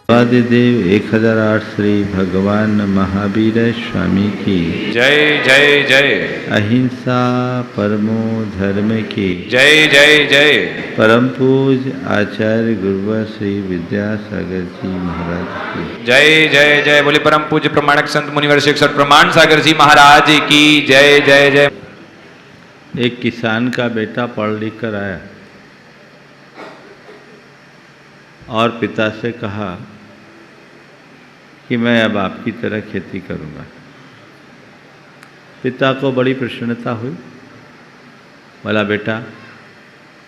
आदिदेव 1008 श्री भगवान महावीर स्वामी की जय जय जय। अहिंसा परमो धर्म की जय जय जय। परम पूज आचार्य गुरुवर श्री विद्यासागर जी महाराज की जय जय जय। बोले परम पूज्य प्रमाणक संत मुनिवर शिक्षक प्रमाण सागर जी महाराज की जय जय जय। एक किसान का बेटा पढ़ लिख कर आया और पिता से कहा कि मैं अब आपकी तरह खेती करूंगा। पिता को बड़ी प्रसन्नता हुई। बोला बेटा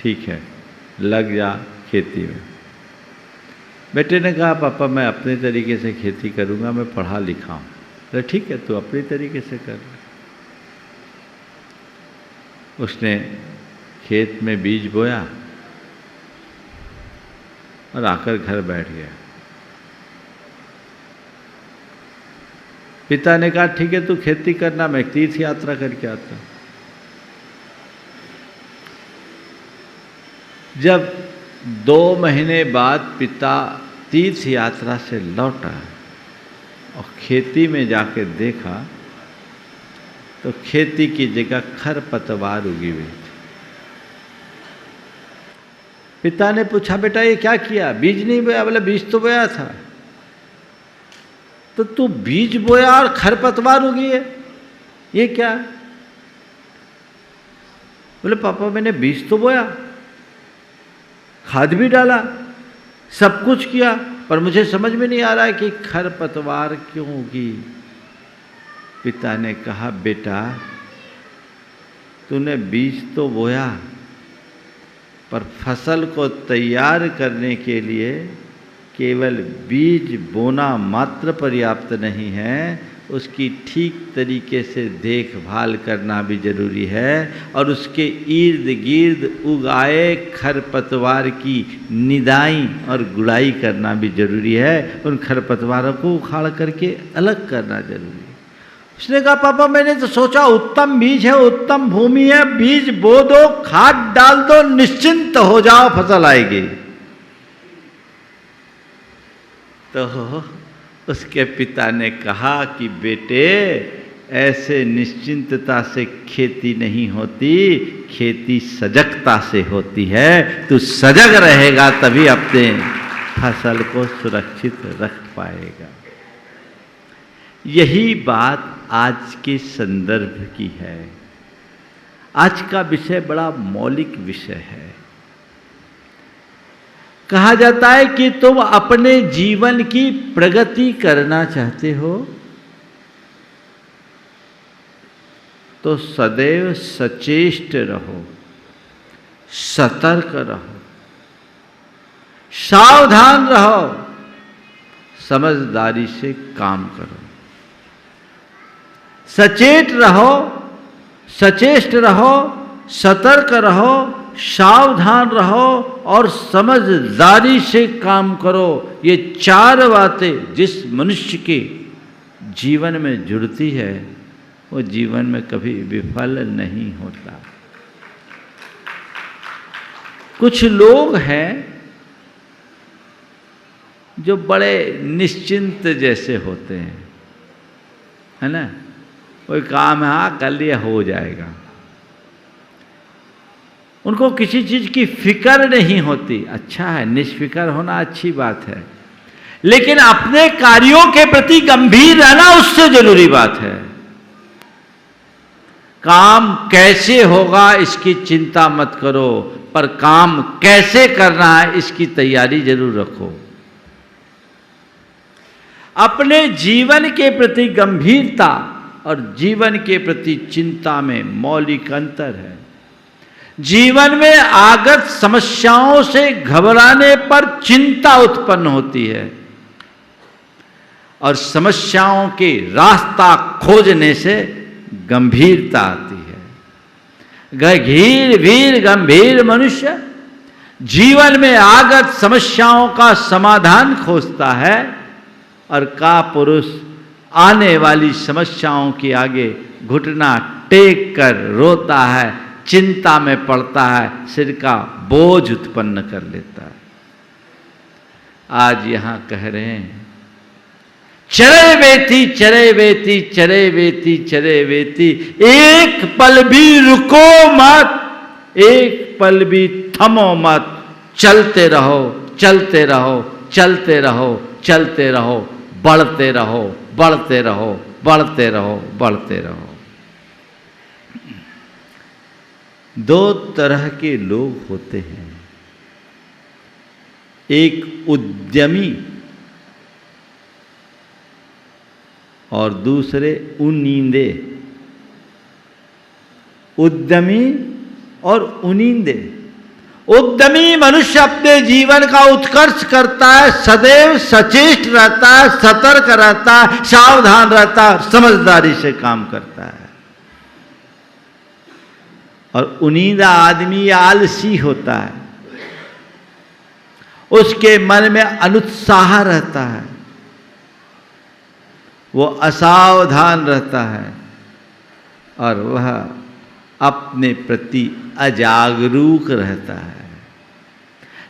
ठीक है, लग जा खेती में। बेटे ने कहा पापा मैं अपने तरीके से खेती करूंगा, मैं पढ़ा लिखा हूँ। अरे ठीक है, तू अपनी तरीके से कर। उसने खेत में बीज बोया और आकर घर बैठ गया। पिता ने कहा ठीक है तू खेती करना, मैं तीर्थ यात्रा करके आता हूं। जब 2 महीने बाद पिता तीर्थ यात्रा से लौटा और खेती में जाकर देखा तो खेती की जगह खरपतवार उगी हुई थी। पिता ने पूछा बेटा ये क्या किया? बीज नहीं बोया? बोले बीज तो बोया था। तो तू बीज बोया और खरपतवार उगी है, ये क्या? बोले पापा मैंने बीज तो बोया, खाद भी डाला, सब कुछ किया, पर मुझे समझ में नहीं आ रहा है कि खरपतवार क्यों उगी। पिता ने कहा बेटा तूने बीज तो बोया पर फसल को तैयार करने के लिए केवल बीज बोना मात्र पर्याप्त नहीं है, उसकी ठीक तरीके से देखभाल करना भी जरूरी है और उसके इर्द गिर्द उगाए खरपतवार की निदाई और गुड़ाई करना भी जरूरी है। उन खरपतवारों को उखाड़ करके अलग करना जरूरी है। उसने कहा पापा मैंने तो सोचा उत्तम बीज है, उत्तम भूमि है, बीज बो दो, खाद डाल दो, निश्चिंत हो जाओ, फसल आएगी। तो उसके पिता ने कहा कि बेटे ऐसे निश्चिंतता से खेती नहीं होती, खेती सजगता से होती है। तू सजग रहेगा तभी अपने फसल को सुरक्षित रख पाएगा। यही बात आज के संदर्भ की है। आज का विषय बड़ा मौलिक विषय है। कहा जाता है कि तुम अपने जीवन की प्रगति करना चाहते हो तो सदैव सचेष्ट रहो, सतर्क रहो, सावधान रहो, समझदारी से काम करो। सचेत रहो, सचेष्ट रहो, सतर्क रहो, सावधान रहो और समझदारी से काम करो। ये 4 बातें जिस मनुष्य के जीवन में जुड़ती है वो जीवन में कभी विफल नहीं होता। कुछ लोग हैं जो बड़े निश्चिंत जैसे होते हैं, है ना, कोई काम है हाँ कर लिया हो जाएगा। उनको किसी चीज की फिक्र नहीं होती। अच्छा है, निष्फिक्र होना अच्छी बात है, लेकिन अपने कार्यों के प्रति गंभीर रहना उससे जरूरी बात है। काम कैसे होगा इसकी चिंता मत करो, पर काम कैसे करना है इसकी तैयारी जरूर रखो। अपने जीवन के प्रति गंभीरता और जीवन के प्रति चिंता में मौलिक अंतर है। जीवन में आगत समस्याओं से घबराने पर चिंता उत्पन्न होती है और समस्याओं के रास्ता खोजने से गंभीरता आती है। धीर वीर गंभीर मनुष्य जीवन में आगत समस्याओं का समाधान खोजता है और का पुरुष आने वाली समस्याओं के आगे घुटना टेक कर रोता है, चिंता में पड़ता है, सिर का बोझ उत्पन्न कर लेता है। आज यहां कह रहे हैं, चरे बेटी चरे बेटी चरे बेटी चरे बेटी, एक पल भी रुको मत, एक पल भी थमो मत, चलते रहो चलते रहो चलते रहो चलते रहो, बढ़ते रहो बढ़ते रहो बढ़ते रहो बढ़ते रहो। दो तरह के लोग होते हैं, एक उद्यमी और दूसरे उनींदे। उद्यमी और उनींदे। उद्यमी मनुष्य अपने जीवन का उत्कर्ष करता है, सदैव सचेष्ट रहता है, सतर्क रहता है, सावधान रहता है, समझदारी से काम करता है। और उनींदा आदमी आलसी होता है, उसके मन में अनुत्साह रहता है, वो असावधान रहता है और वह अपने प्रति अजागरूक रहता है,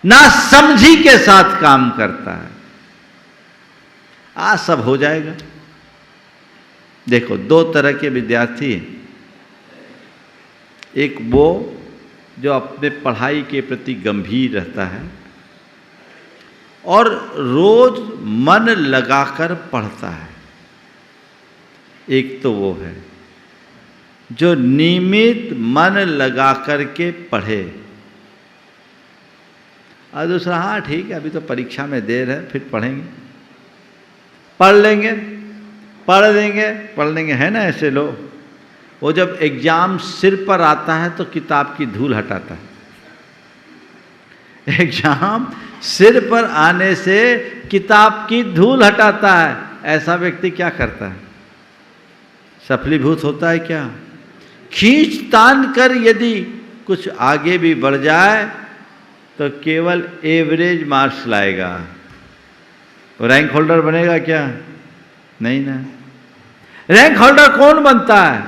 ना समझी के साथ काम करता है। आज सब हो जाएगा। देखो, दो तरह के विद्यार्थी हैं। एक वो जो अपने पढ़ाई के प्रति गंभीर रहता है और रोज मन लगाकर पढ़ता है। एक तो वो है जो नियमित मन लगा करके पढ़े, और दूसरा हाँ ठीक है अभी तो परीक्षा में देर है फिर पढ़ेंगे, पढ़ लेंगे पढ़ लेंगे, है ना ऐसे लोग। वो जब एग्जाम सिर पर आता है तो किताब की धूल हटाता है। एग्जाम सिर पर आने से किताब की धूल हटाता है। ऐसा व्यक्ति क्या करता है? सफलीभूत होता है क्या? खींच तान कर यदि कुछ आगे भी बढ़ जाए तो केवल एवरेज मार्क्स लाएगा, रैंक होल्डर बनेगा क्या? नहीं ना। रैंक होल्डर कौन बनता है?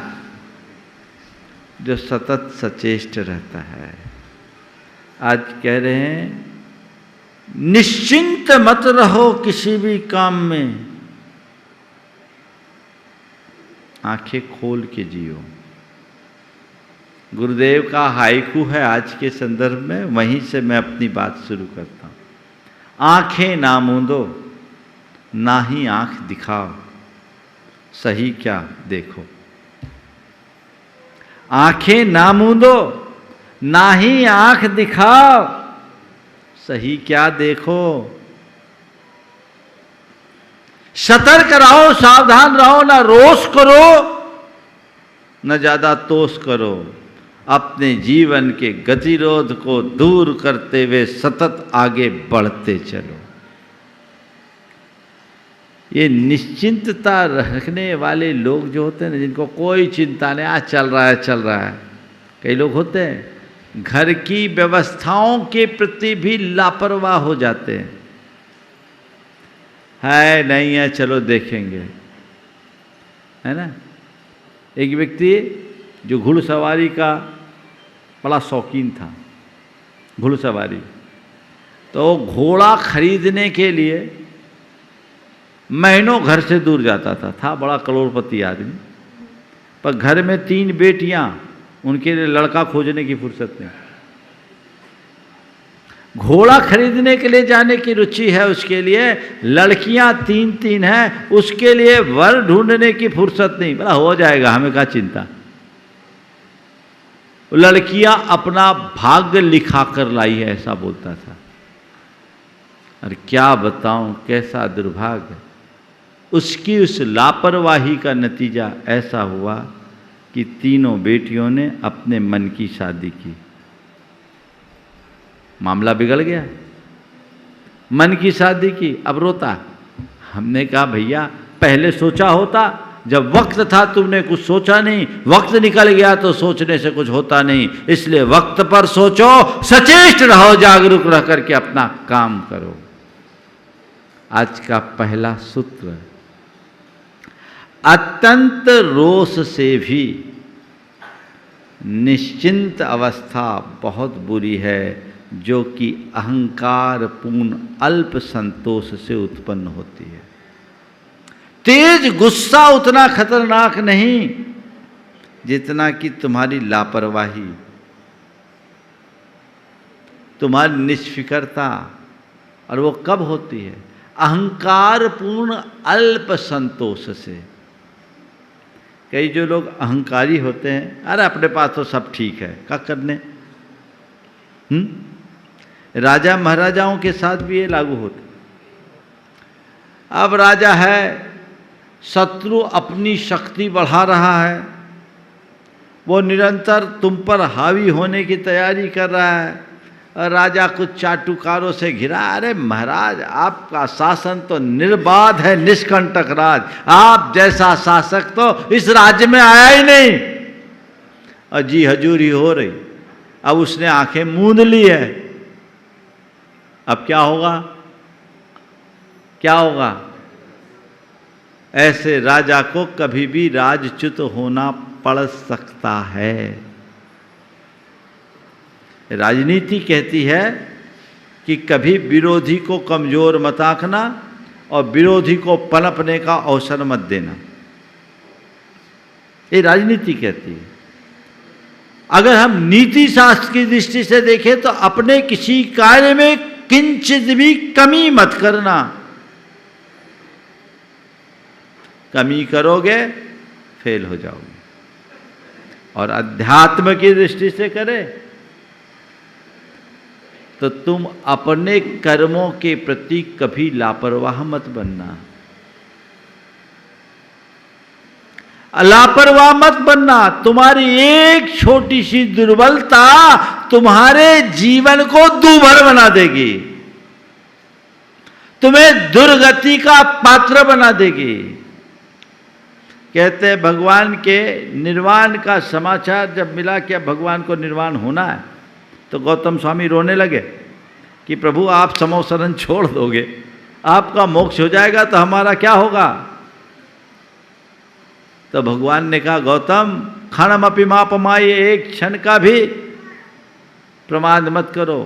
जो सतत सचेष्ट रहता है। आज कह रहे हैं निश्चिंत मत रहो किसी भी काम में, आंखें खोल के जियो। गुरुदेव का हाइकू है आज के संदर्भ में, वहीं से मैं अपनी बात शुरू करता हूं। आंखें ना मूंदो, ना ही आंख दिखाओ, सही क्या देखो। आंखें ना मूंदो, ना ही आंख दिखाओ, सही क्या देखो। सतर्क रहो, सावधान रहो, ना रोष करो न ज्यादा तोष करो। अपने जीवन के गतिरोध को दूर करते हुए सतत आगे बढ़ते चलो। ये निश्चिंतता रखने वाले लोग जो होते हैं ना, जिनको कोई चिंता नहीं, आज चल रहा है। कई लोग होते हैं घर की व्यवस्थाओं के प्रति भी लापरवाह हो जाते हैं। है नहीं है चलो देखेंगे, है ना। एक व्यक्ति जो घुड़सवारी का बड़ा शौकीन था, घुड़सवारी, तो घोड़ा खरीदने के लिए महीनों घर से दूर जाता था बड़ा करोड़पति आदमी, पर घर में 3 बेटियां, उनके लिए लड़का खोजने की फुर्सत नहीं। घोड़ा खरीदने के लिए जाने की रुचि है उसके लिए, लड़कियां 3 हैं, उसके लिए वर ढूंढने की फुर्सत नहीं। बोला हो जाएगा, हमें क्या चिंता। लड़कियां अपना भाग्य लिखा कर लाई है, ऐसा बोलता था। और क्या बताऊं कैसा दुर्भाग्य, उसकी उस लापरवाही का नतीजा ऐसा हुआ कि 3 बेटियों ने अपने मन की शादी की। मामला बिगड़ गया, मन की शादी की, अब रोता। हमने कहा भैया पहले सोचा होता, जब वक्त था तुमने कुछ सोचा नहीं, वक्त निकल गया तो सोचने से कुछ होता नहीं। इसलिए वक्त पर सोचो, सचेष्ट रहो, जागरूक रह करके अपना काम करो। आज का पहला सूत्र, अत्यंत रोष से भी निश्चिंत अवस्था बहुत बुरी है। जो कि अहंकार पूर्ण अल्प संतोष से उत्पन्न होती है। तेज गुस्सा उतना खतरनाक नहीं जितना कि तुम्हारी लापरवाही, तुम्हारी निष्फिकरता। और वो कब होती है? अहंकार पूर्ण अल्प संतोष से। कई जो लोग अहंकारी होते हैं, अरे अपने पास तो सब ठीक है, क्या करने। राजा महाराजाओं के साथ भी ये लागू होता। अब राजा है, शत्रु अपनी शक्ति बढ़ा रहा है, वो निरंतर तुम पर हावी होने की तैयारी कर रहा है, और राजा कुछ चाटुकारों से घिरा। अरे महाराज, आपका शासन तो निर्बाध है, निष्कंटक राज, आप जैसा शासक तो इस राज्य में आया ही नहीं। और जी हजूरी हो रही। अब उसने आंखें मूंद ली है। अब क्या होगा? क्या होगा? ऐसे राजा को कभी भी राजच्युत होना पड़ सकता है। राजनीति कहती है कि कभी विरोधी को कमजोर मत आंकना और विरोधी को पनपने का अवसर मत देना। ये राजनीति कहती है। अगर हम नीति शास्त्र की दृष्टि से देखें तो अपने किसी कार्य में किंचित भी कमी मत करना। कमी करोगे फेल हो जाओगे। और अध्यात्म की दृष्टि से करें तो तुम अपने कर्मों के प्रति कभी लापरवाह मत बनना। लापरवाह मत बनना। तुम्हारी एक छोटी सी दुर्बलता तुम्हारे जीवन को दूभर बना देगी, तुम्हें दुर्गति का पात्र बना देगी। कहते हैं भगवान के निर्वाण का समाचार जब मिला कि अब भगवान को निर्वाण होना है, तो गौतम स्वामी रोने लगे कि प्रभु आप समोसरण छोड़ दोगे, आपका मोक्ष हो जाएगा तो हमारा क्या होगा। तो भगवान ने कहा गौतम क्षणमपि मापमाय, एक क्षण का भी प्रमाद मत करो,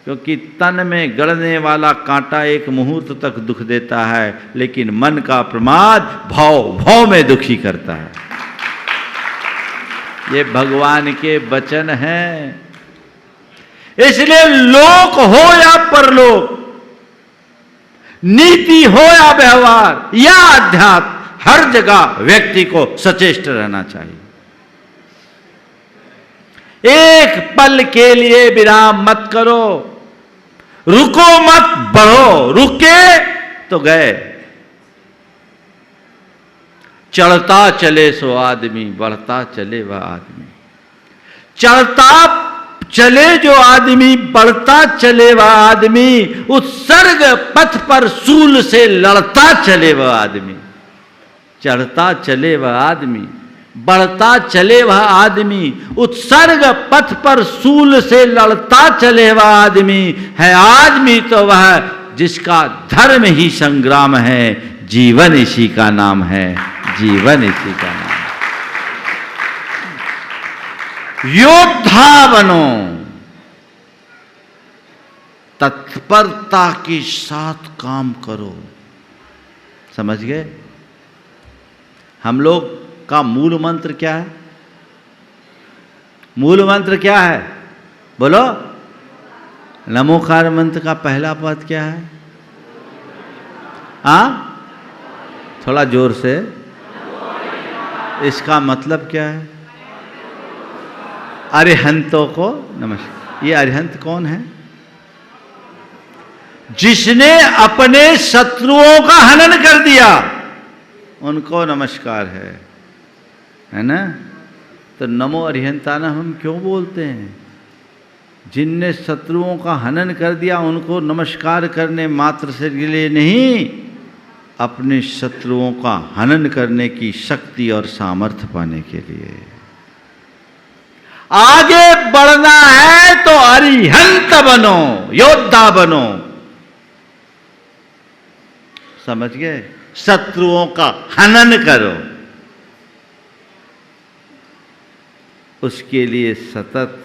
क्योंकि तन में गड़ने वाला कांटा एक मुहूर्त तक दुख देता है, लेकिन मन का प्रमाद भाव भाव में दुखी करता है। ये भगवान के वचन हैं। इसलिए लोक हो या परलोक, नीति हो या व्यवहार या अध्यात्म, हर जगह व्यक्ति को सचेष्ट रहना चाहिए। एक पल के लिए विराम मत करो, रुको मत, बढ़ो। रुके तो गए। चढ़ता चले सो आदमी, बढ़ता चले वह आदमी। चढ़ता चले जो आदमी, बढ़ता चले वह आदमी, उत्सर्ग पथ पर सूल से लड़ता चले वह आदमी। चढ़ता चले वह आदमी, बढ़ता चले वह आदमी, उत्सर्ग पथ पर सूल से लड़ता चले वह आदमी है। आदमी तो वह जिसका धर्म ही संग्राम है, जीवन इसी का नाम है, जीवन इसी का नाम है। योद्धा बनो, तत्परता के साथ काम करो। समझ गए? हम लोग का मूल मंत्र क्या है? मूल मंत्र क्या है? बोलो। नमोकार मंत्र का पहला पद क्या है? थोड़ा जोर से। इसका मतलब क्या है? अरिहंतों को नमस्कार। ये अरिहंत कौन है? जिसने अपने शत्रुओं का हनन कर दिया, उनको नमस्कार है ना? तो नमो अरिहंताना हम क्यों बोलते हैं? जिनने शत्रुओं का हनन कर दिया उनको नमस्कार करने मात्र से लिए नहीं, अपने शत्रुओं का हनन करने की शक्ति और सामर्थ्य पाने के लिए। आगे बढ़ना है तो अरिहंत बनो, योद्धा बनो। समझ गए? शत्रुओं का हनन करो। उसके लिए सतत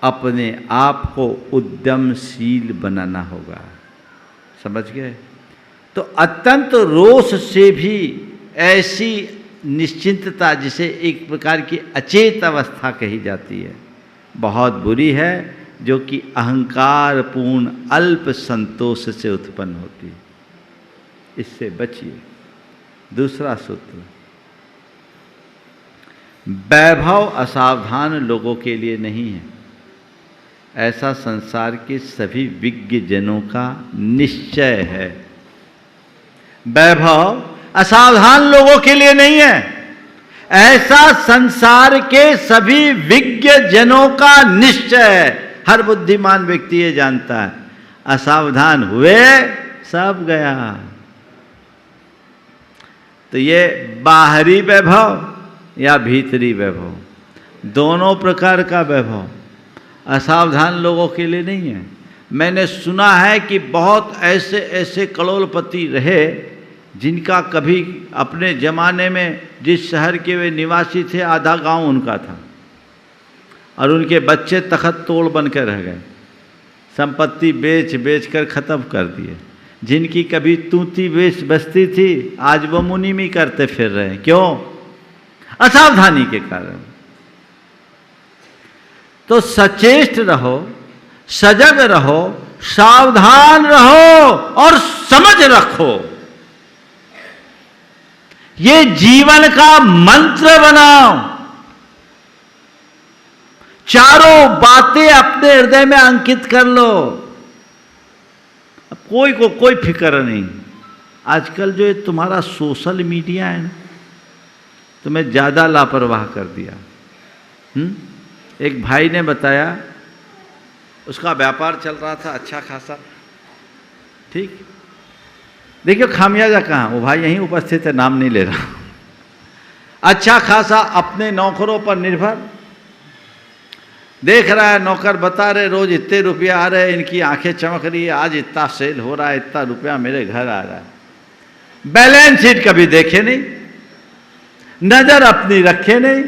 अपने आप को उद्यमशील बनाना होगा। समझ गए? तो अत्यंत रोष से भी ऐसी निश्चिंतता, जिसे एक प्रकार की अचेत अवस्था कही जाती है, बहुत बुरी है, जो कि अहंकार पूर्ण अल्प संतोष से उत्पन्न होती है। इससे बचिए। दूसरा सूत्र, वैभव असावधान लोगों के लिए नहीं है, ऐसा संसार के सभी विज्ञ जनों का निश्चय है। वैभव असावधान लोगों के लिए नहीं है, ऐसा संसार के सभी विज्ञ जनों का निश्चय है। हर बुद्धिमान व्यक्ति ये जानता है, असावधान हुए सब गया। तो ये बाहरी वैभव या भीतरी वैभव, दोनों प्रकार का वैभव असावधान लोगों के लिए नहीं है। मैंने सुना है कि बहुत ऐसे ऐसे करोड़पति रहे जिनका कभी अपने ज़माने में जिस शहर के वे निवासी थे आधा गांव उनका था, और उनके बच्चे तखत तोड़ बनकर रह गए, संपत्ति बेच बेच कर ख़त्म कर दिए। जिनकी कभी तूती बेच बसती थी आज वो मुनीमी करते फिर रहे हैं। क्यों? असावधानी के कारण। तो सचेष्ट रहो, सजग रहो, सावधान रहो और समझ रखो। ये जीवन का मंत्र बनाओ। चारों बातें अपने हृदय में अंकित कर लो। अब कोई को कोई फिक्र नहीं। आजकल जो ये तुम्हारा सोशल मीडिया है ना, तुम्हें ज़्यादा लापरवाह कर दिया। एक भाई ने बताया, उसका व्यापार चल रहा था अच्छा खासा, ठीक। देखिए खामियाजा कहाँ, वो भाई यहीं उपस्थित है, नाम नहीं ले रहा। अच्छा खासा अपने नौकरों पर निर्भर, देख रहा है नौकर बता रहे रोज इतने रुपया आ रहे हैं, इनकी आंखें चमक रही है, आज इतना सेल हो रहा है, इतना रुपया मेरे घर आ रहा है। बैलेंस शीट कभी देखे नहीं, नजर अपनी रखे नहीं।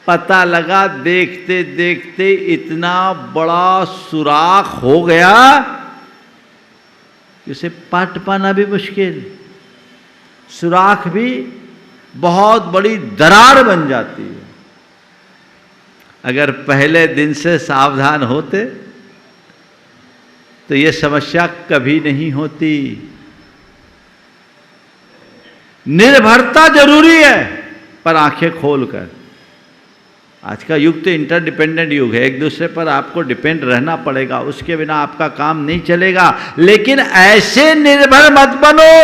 पता लगा देखते देखते इतना बड़ा सुराख हो गया कि उसे पाट पाना भी मुश्किल। सुराख भी बहुत बड़ी दरार बन जाती है। अगर पहले दिन से सावधान होते तो ये समस्या कभी नहीं होती। निर्भरता जरूरी है, पर आंखें खोलकर। आज का युग तो इंटरडिपेंडेंट युग है, एक दूसरे पर आपको डिपेंड रहना पड़ेगा, उसके बिना आपका काम नहीं चलेगा। लेकिन ऐसे निर्भर मत बनो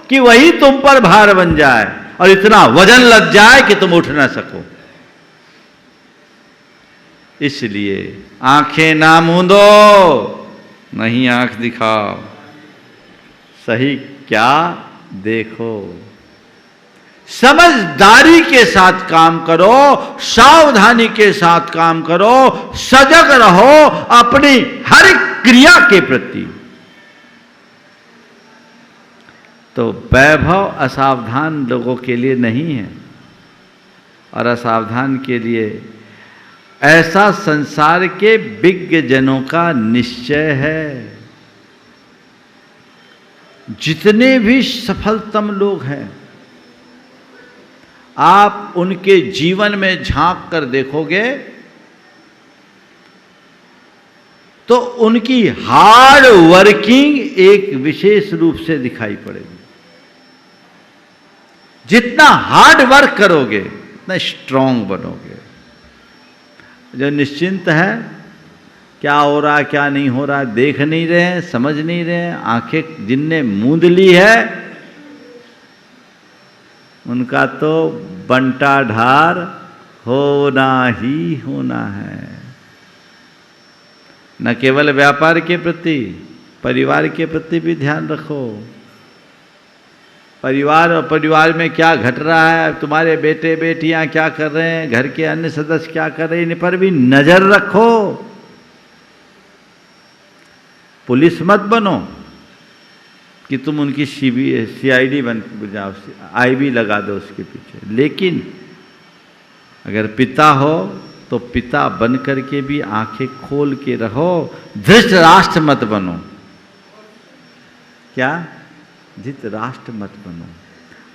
कि वही तुम पर भार बन जाए और इतना वजन लग जाए कि तुम उठ ना सको। इसलिए आंखें ना मूंदो, नहीं आंख दिखाओ, सही क्या देखो। समझदारी के साथ काम करो, सावधानी के साथ काम करो, सजग रहो अपनी हर क्रिया के प्रति। तो वैभव असावधान लोगों के लिए नहीं है, और असावधान के लिए ऐसा संसार के विज्ञ जनों का निश्चय है। जितने भी सफलतम लोग हैं, आप उनके जीवन में झांक कर देखोगे तो उनकी हार्ड वर्किंग एक विशेष रूप से दिखाई पड़ेगी। जितना हार्ड वर्क करोगे उतना स्ट्रांग बनोगे। जो निश्चिंत है, क्या हो रहा क्या नहीं हो रहा देख नहीं रहे हैं, समझ नहीं रहे हैं, आंखें जिनने मूंद ली है उनका तो बंटा ढार होना ही होना है। न केवल व्यापार के प्रति, परिवार के प्रति भी ध्यान रखो। परिवार और परिवार में क्या घट रहा है, तुम्हारे बेटे बेटियां क्या कर रहे हैं, घर के अन्य सदस्य क्या कर रहे हैं, इन पर भी नजर रखो। पुलिस मत बनो कि तुम उनकी CID बन जाओ, IB लगा दो उसके पीछे। लेकिन अगर पिता हो तो पिता बन करके भी आंखें खोल के रहो, धृतराष्ट्र मत बनो। क्या? धृतराष्ट्र मत बनो।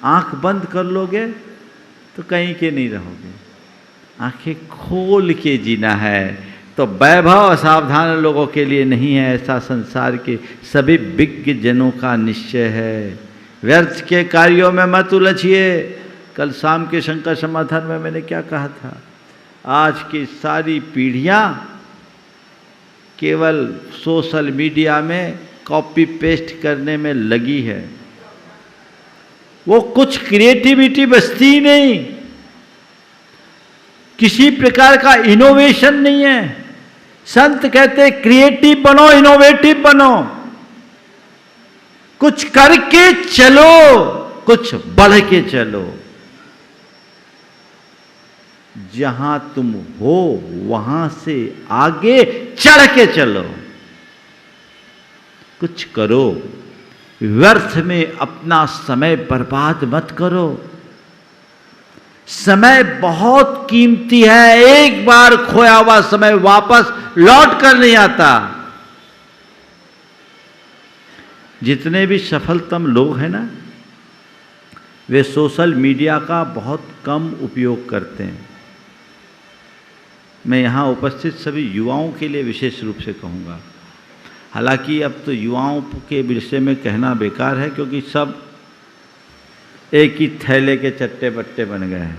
आंख बंद कर लोगे तो कहीं के नहीं रहोगे, आंखें खोल के जीना है। तो वैभव असावधान लोगों के लिए नहीं है, ऐसा संसार के सभी विज्ञ जनों का निश्चय है। व्यर्थ के कार्यों में मत उलझिए। कल शाम के शंकर समाधान में मैंने क्या कहा था? आज की सारी पीढ़ियां केवल सोशल मीडिया में कॉपी पेस्ट करने में लगी है, वो कुछ क्रिएटिविटी बचती ही नहीं, किसी प्रकार का इनोवेशन नहीं है। संत कहते क्रिएटिव बनो, इनोवेटिव बनो, कुछ करके चलो, कुछ बढ़ के चलो। जहां तुम हो वहां से आगे चढ़ के चलो, कुछ करो। व्यर्थ में अपना समय बर्बाद मत करो। समय बहुत कीमती है, एक बार खोया हुआ समय वापस लौट कर नहीं आता। जितने भी सफलतम लोग हैं ना, वे सोशल मीडिया का बहुत कम उपयोग करते हैं। मैं यहाँ उपस्थित सभी युवाओं के लिए विशेष रूप से कहूँगा। हालांकि अब तो युवाओं के विषय में कहना बेकार है, क्योंकि सब एक ही थैले के चट्टे बट्टे बन गए हैं।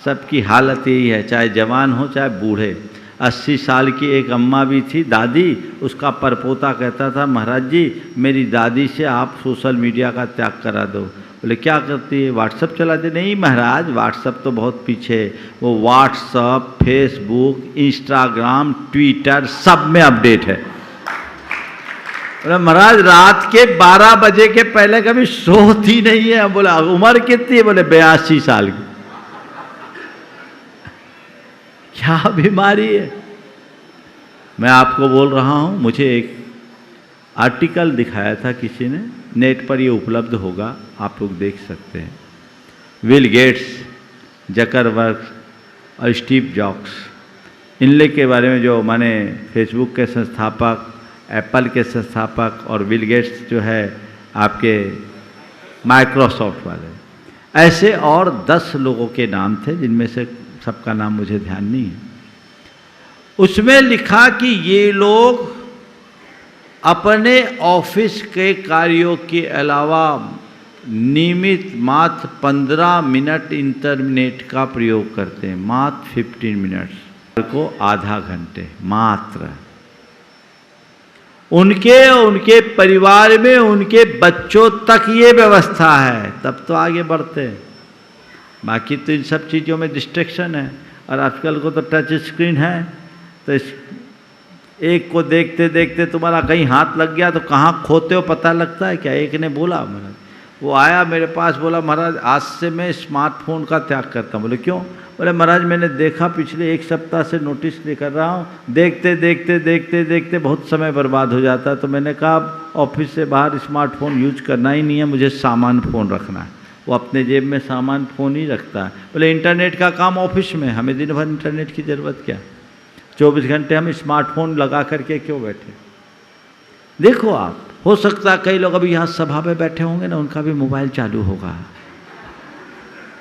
सबकी हालत यही है, चाहे जवान हो चाहे बूढ़े। 80 साल की एक अम्मा भी थी, दादी, उसका परपोता कहता था, महाराज जी मेरी दादी से आप सोशल मीडिया का त्याग करा दो। बोले क्या करती है? व्हाट्सअप चलाते? नहीं महाराज, व्हाट्सअप तो बहुत पीछे, वो व्हाट्सअप, फेसबुक, इंस्टाग्राम, ट्विटर सब में अपडेट है। बोले महाराज रात के 12 बजे के पहले कभी सोती नहीं है। बोला उम्र कितनी है? बोले 82 साल की। क्या बीमारी है? मैं आपको बोल रहा हूं, मुझे एक आर्टिकल दिखाया था किसी ने, नेट पर ये उपलब्ध होगा, आप लोग देख सकते हैं। बिल गेट्स, जकरबर्ग और स्टीव जॉब्स, इनले के बारे में, जो माने फेसबुक के संस्थापक, एप्पल के संस्थापक, और बिल गेट्स जो है आपके माइक्रोसॉफ्ट वाले, ऐसे और 10 लोगों के नाम थे, जिनमें से सबका नाम मुझे ध्यान नहीं है। उसमें लिखा कि ये लोग अपने ऑफिस के कार्यों के अलावा नियमित मात्र 15 मिनट इंटरनेट का प्रयोग करते हैं, मात्र 15 मिनट्स को आधा घंटे मात्र। उनके परिवार में उनके बच्चों तक ये व्यवस्था है, तब तो आगे बढ़ते हैं। बाकी तो इन सब चीज़ों में डिस्ट्रैक्शन है, और आजकल को तो टच स्क्रीन है, तो इस एक को देखते देखते तुम्हारा कहीं हाथ लग गया तो कहाँ खोते हो पता लगता है क्या? एक ने बोला, महाराज वो आया मेरे पास, बोला महाराज आज से मैं स्मार्टफोन का त्याग करता हूँ। बोले क्यों? बोले महाराज मैंने देखा पिछले 1 सप्ताह से नोटिस लेकर रहा हूँ, देखते देखते देखते देखते बहुत समय बर्बाद हो जाता है, तो मैंने कहा ऑफिस से बाहर स्मार्टफोन यूज करना ही नहीं है, मुझे सामान फ़ोन रखना है। वो अपने जेब में सामान फ़ोन ही रखता है। बोले इंटरनेट का काम ऑफिस में, हमें दिन भर इंटरनेट की ज़रूरत क्या? 24 घंटे हम स्मार्टफोन लगा करके क्यों बैठे? देखो आप, हो सकता है कई लोग अभी यहाँ सभा में बैठे होंगे ना, उनका भी मोबाइल चालू होगा,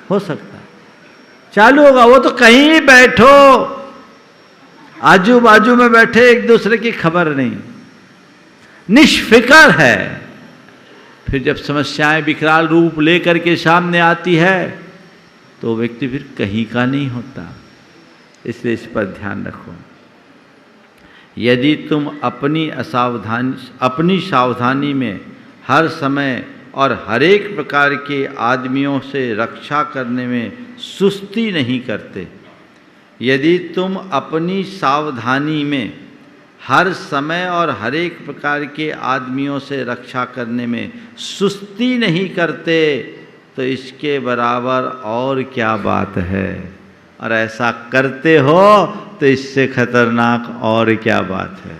हो सकता है चालू होगा। वो तो कहीं बैठो, आजू बाजू में बैठे, एक दूसरे की खबर नहीं, निष्फिक्र है। फिर जब समस्याएं विकराल रूप लेकर के सामने आती है तो व्यक्ति फिर कहीं का नहीं होता। इसलिए इस पर ध्यान रखो। यदि तुम अपनी सावधानी में हर समय और हर एक प्रकार के आदमियों से रक्षा करने में सुस्ती नहीं करते, यदि तुम अपनी सावधानी में हर समय और हर एक प्रकार के आदमियों से रक्षा करने में सुस्ती नहीं करते, तो इसके बराबर और क्या बात है। और ऐसा करते हो तो इससे खतरनाक और क्या बात है।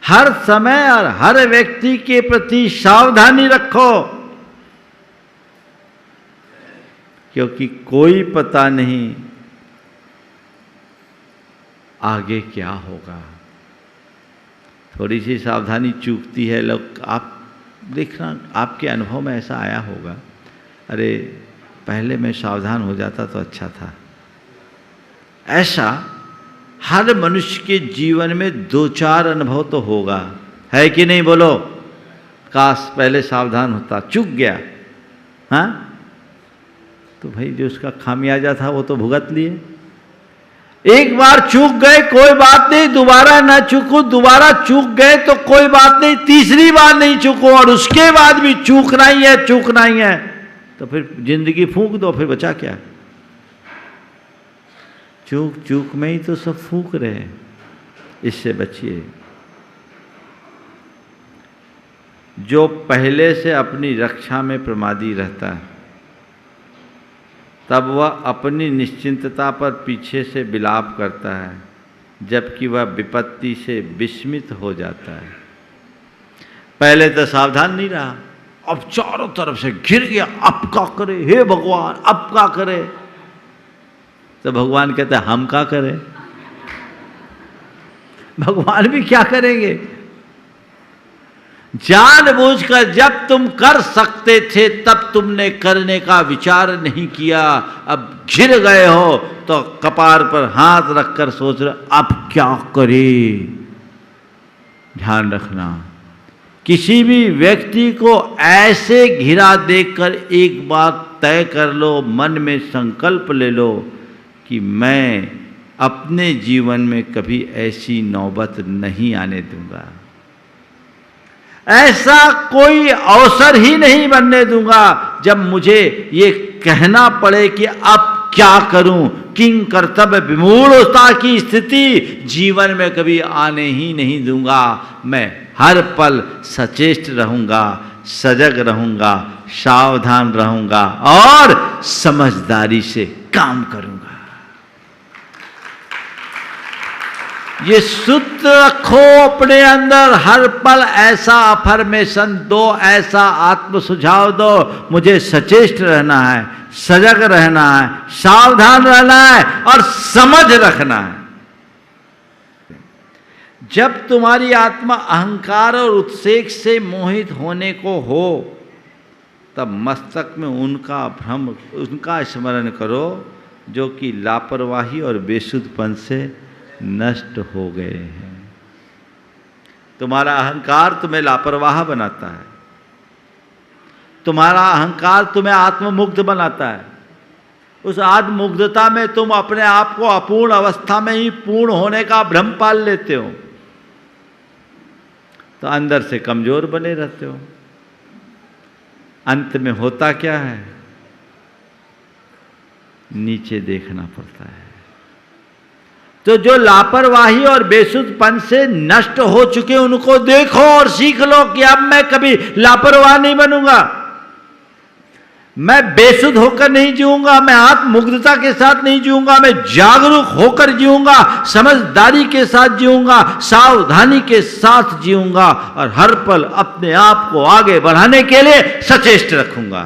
हर समय और हर व्यक्ति के प्रति सावधानी रखो, क्योंकि कोई पता नहीं आगे क्या होगा। थोड़ी सी सावधानी चूकती है, लोग आप देखना, आपके अनुभव में ऐसा आया होगा, अरे पहले मैं सावधान हो जाता तो अच्छा था। ऐसा हर मनुष्य के जीवन में 2-4 अनुभव तो होगा, है कि नहीं बोलो। काश पहले सावधान होता, चूक गया, हाँ तो भाई जो उसका खामियाजा था वो तो भुगत लिए। एक बार चूक गए कोई बात नहीं, दोबारा ना चूको, दोबारा चूक गए तो कोई बात नहीं, तीसरी बार नहीं चूको और उसके बाद भी चूकना ही है, चूकना ही है, तो फिर जिंदगी फूंक दो, फिर बचा क्या। चूक चूक में ही तो सब फूंक रहे हैं, इससे बचिए। जो पहले से अपनी रक्षा में प्रमादी रहता है, तब वह अपनी निश्चिंतता पर पीछे से विलाप करता है, जबकि वह विपत्ति से विस्मित हो जाता है। पहले तो सावधान नहीं रहा, अब चारों तरफ से घिर गया, अब क्या करे हे भगवान, अब क्या करे। तो भगवान कहते हैं हम क्या करें। भगवान भी क्या करेंगे। जानबूझकर जब तुम कर सकते थे तब तुमने करने का विचार नहीं किया, अब घिर गए हो तो कपार पर हाथ रखकर सोच रहे अब क्या करें। ध्यान रखना, किसी भी व्यक्ति को ऐसे घिरा देखकर एक बात तय कर लो, मन में संकल्प ले लो कि मैं अपने जीवन में कभी ऐसी नौबत नहीं आने दूंगा, ऐसा कोई अवसर ही नहीं बनने दूंगा जब मुझे ये कहना पड़े कि अब क्या करूं। किंग कर्तव्य विमूढ़ता की स्थिति जीवन में कभी आने ही नहीं दूंगा। मैं हर पल सचेष्ट रहूंगा, सजग रहूंगा, सावधान रहूंगा और समझदारी से काम करूंगा। ये सूत्र रखो अपने अंदर, हर पल ऐसा अफर्मेशन दो, ऐसा आत्म सुझाव दो, मुझे सचेष्ट रहना है, सजग रहना है, सावधान रहना है और समझ रखना है। जब तुम्हारी आत्मा अहंकार और उत्सेक से मोहित होने को हो, तब मस्तक में उनका भ्रम, उनका स्मरण करो जो कि लापरवाही और बेसुधपन से नष्ट हो गए हैं। तुम्हारा अहंकार तुम्हें लापरवाह बनाता है, तुम्हारा अहंकार तुम्हें आत्ममुग्ध बनाता है। उस आत्ममुग्धता में तुम अपने आप को अपूर्ण अवस्था में ही पूर्ण होने का भ्रम पाल लेते हो, तो अंदर से कमजोर बने रहते हो। अंत में होता क्या है, नीचे देखना पड़ता है। तो जो लापरवाही और बेसुधपन से नष्ट हो चुके उनको देखो और सीख लो कि अब मैं कभी लापरवाह नहीं बनूंगा, मैं बेसुध होकर नहीं जीऊंगा, मैं आत्ममुग्धता के साथ नहीं जीऊंगा, मैं जागरूक होकर जीऊंगा, समझदारी के साथ जीऊंगा, सावधानी के साथ जीऊंगा और हर पल अपने आप को आगे बढ़ाने के लिए सचेष्ट रखूंगा।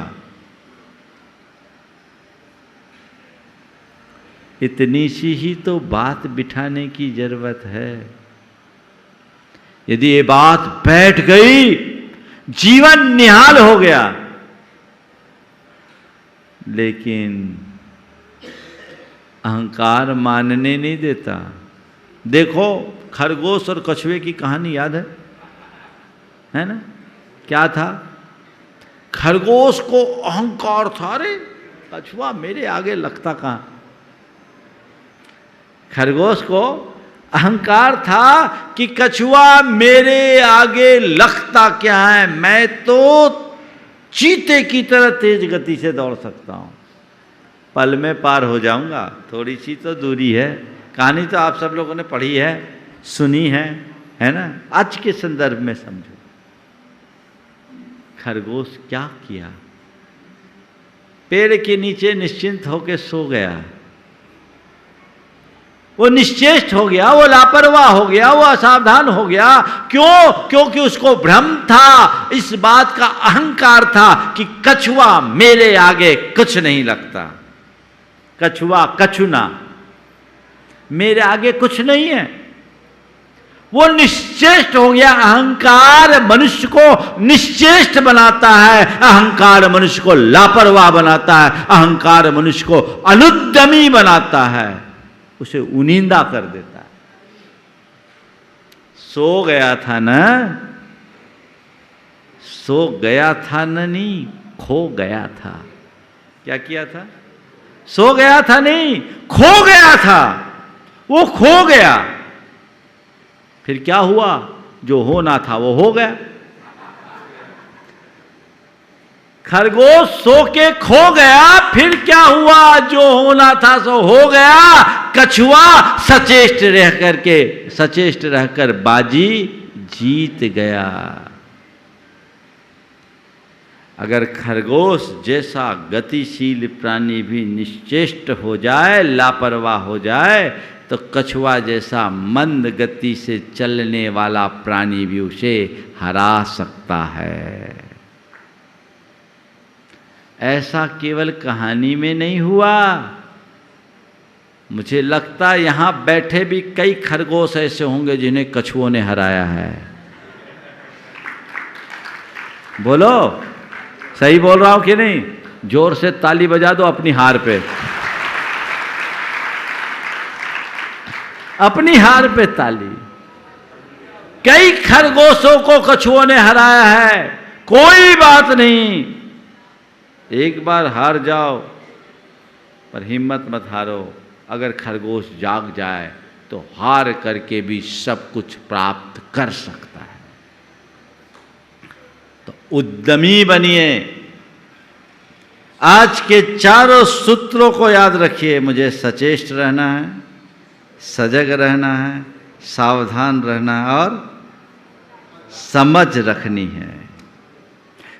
इतनी सी ही तो बात बिठाने की जरूरत है। यदि ये बात बैठ गई, जीवन निहाल हो गया। लेकिन अहंकार मानने नहीं देता। देखो खरगोश और कछुए की कहानी याद है ना? क्या था? खरगोश को अहंकार था, अरे कछुआ मेरे आगे लगता कहां। खरगोश को अहंकार था कि कछुआ मेरे आगे लगता क्या है, मैं तो चीते की तरह तेज गति से दौड़ सकता हूं, पल में पार हो जाऊंगा। थोड़ी सी तो दूरी है। कहानी तो आप सब लोगों ने पढ़ी है, सुनी है ना? आज के संदर्भ में समझो। खरगोश क्या किया? पेड़ के नीचे निश्चिंत होकर सो गया। वो निश्चेष्ट हो गया, वो लापरवाह हो गया, वो असावधान हो गया। क्यों? क्योंकि उसको भ्रम था, इस बात का अहंकार था कि कछुआ मेरे आगे कुछ नहीं लगता। कछुआ कछुना, मेरे आगे कुछ नहीं है। वो निश्चेष्ट हो गया। अहंकार मनुष्य को निश्चेष्ट बनाता है, अहंकार मनुष्य को लापरवाह बनाता है, अहंकार मनुष्य को अनुद्यमी बनाता है, उसे उनींदा कर देता है। सो गया था ना, सो गया था ना, नहीं खो गया था। क्या किया था? सो गया था नहीं, खो गया था। वो खो गया, फिर क्या हुआ? जो होना था वो हो गया। खरगोश सो के खो गया, फिर क्या हुआ? जो होना था सो हो गया। कछुआ सचेष्ट रहकर बाजी जीत गया। अगर खरगोश जैसा गतिशील प्राणी भी निश्चेष्ट हो जाए, लापरवाह हो जाए, तो कछुआ जैसा मंद गति से चलने वाला प्राणी भी उसे हरा सकता है। ऐसा केवल कहानी में नहीं हुआ। मुझे लगता है यहां बैठे भी कई खरगोश ऐसे होंगे जिन्हें कछुओं ने हराया है। बोलो, सही बोल रहा हूं कि नहीं? जोर से ताली बजा दो अपनी हार पे, अपनी हार पे ताली। कई खरगोशों को कछुओं ने हराया है। कोई बात नहीं, एक बार हार जाओ पर हिम्मत मत हारो। अगर खरगोश जाग जाए तो हार करके भी सब कुछ प्राप्त कर सकता है। तो उद्यमी बनिए। आज के चारों सूत्रों को याद रखिए। मुझे सचेष्ट रहना है, सजग रहना है, सावधान रहना है और समझ रखनी है।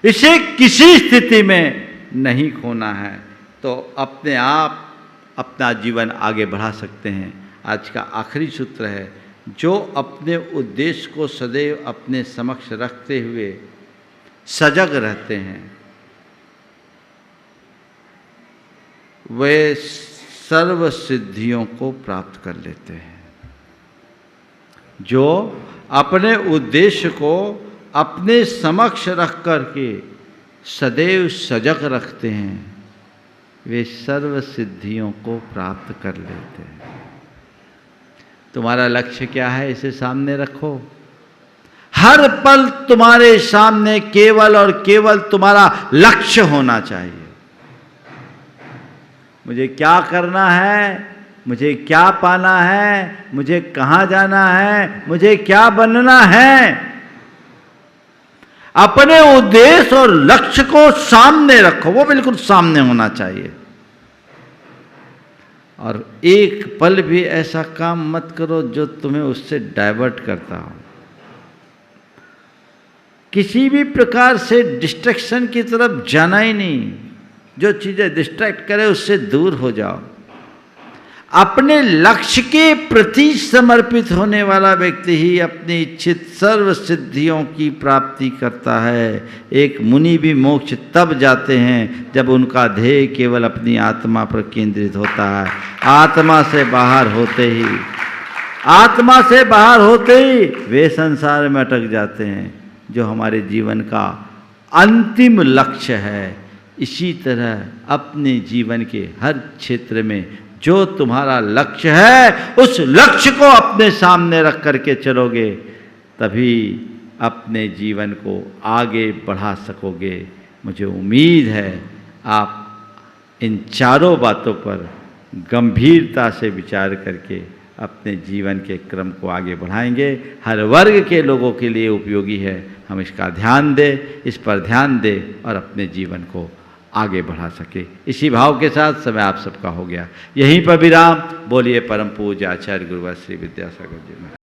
इसे किसी स्थिति में नहीं खोना है तो अपने आप अपना जीवन आगे बढ़ा सकते हैं। आज का आखिरी सूत्र है, जो अपने उद्देश्य को सदैव अपने समक्ष रखते हुए सजग रहते हैं, वे सर्व सिद्धियों को प्राप्त कर लेते हैं। जो अपने उद्देश्य को अपने समक्ष रख करके सदैव सजग रखते हैं, वे सर्व सिद्धियों को प्राप्त कर लेते हैं। तुम्हारा लक्ष्य क्या है, इसे सामने रखो। हर पल तुम्हारे सामने केवल और केवल तुम्हारा लक्ष्य होना चाहिए। मुझे क्या करना है, मुझे क्या पाना है, मुझे कहाँ जाना है, मुझे क्या बनना है। अपने उद्देश्य और लक्ष्य को सामने रखो, वो बिल्कुल सामने होना चाहिए। और एक पल भी ऐसा काम मत करो जो तुम्हें उससे डाइवर्ट करता हो। किसी भी प्रकार से डिस्ट्रैक्शन की तरफ जाना ही नहीं। जो चीज़ें डिस्ट्रैक्ट करे उससे दूर हो जाओ। अपने लक्ष्य के प्रति समर्पित होने वाला व्यक्ति ही अपनी इच्छित सर्व सिद्धियों की प्राप्ति करता है। एक मुनि भी मोक्ष तब जाते हैं जब उनका ध्येय केवल अपनी आत्मा पर केंद्रित होता है। आत्मा से बाहर होते ही वे संसार में अटक जाते हैं, जो हमारे जीवन का अंतिम लक्ष्य है। इसी तरह अपने जीवन के हर क्षेत्र में जो तुम्हारा लक्ष्य है, उस लक्ष्य को अपने सामने रख करके चलोगे, तभी अपने जीवन को आगे बढ़ा सकोगे। मुझे उम्मीद है आप इन चारों बातों पर गंभीरता से विचार करके अपने जीवन के क्रम को आगे बढ़ाएंगे। हर वर्ग के लोगों के लिए उपयोगी है। हम इसका ध्यान दें, इस पर ध्यान दें और अपने जीवन को आगे बढ़ा सके। इसी भाव के साथ समय आप सबका हो गया। यहीं पर विराम। बोलिए परम पूज्य आचार्य गुरुवर श्री विद्यासागर जी महाराज।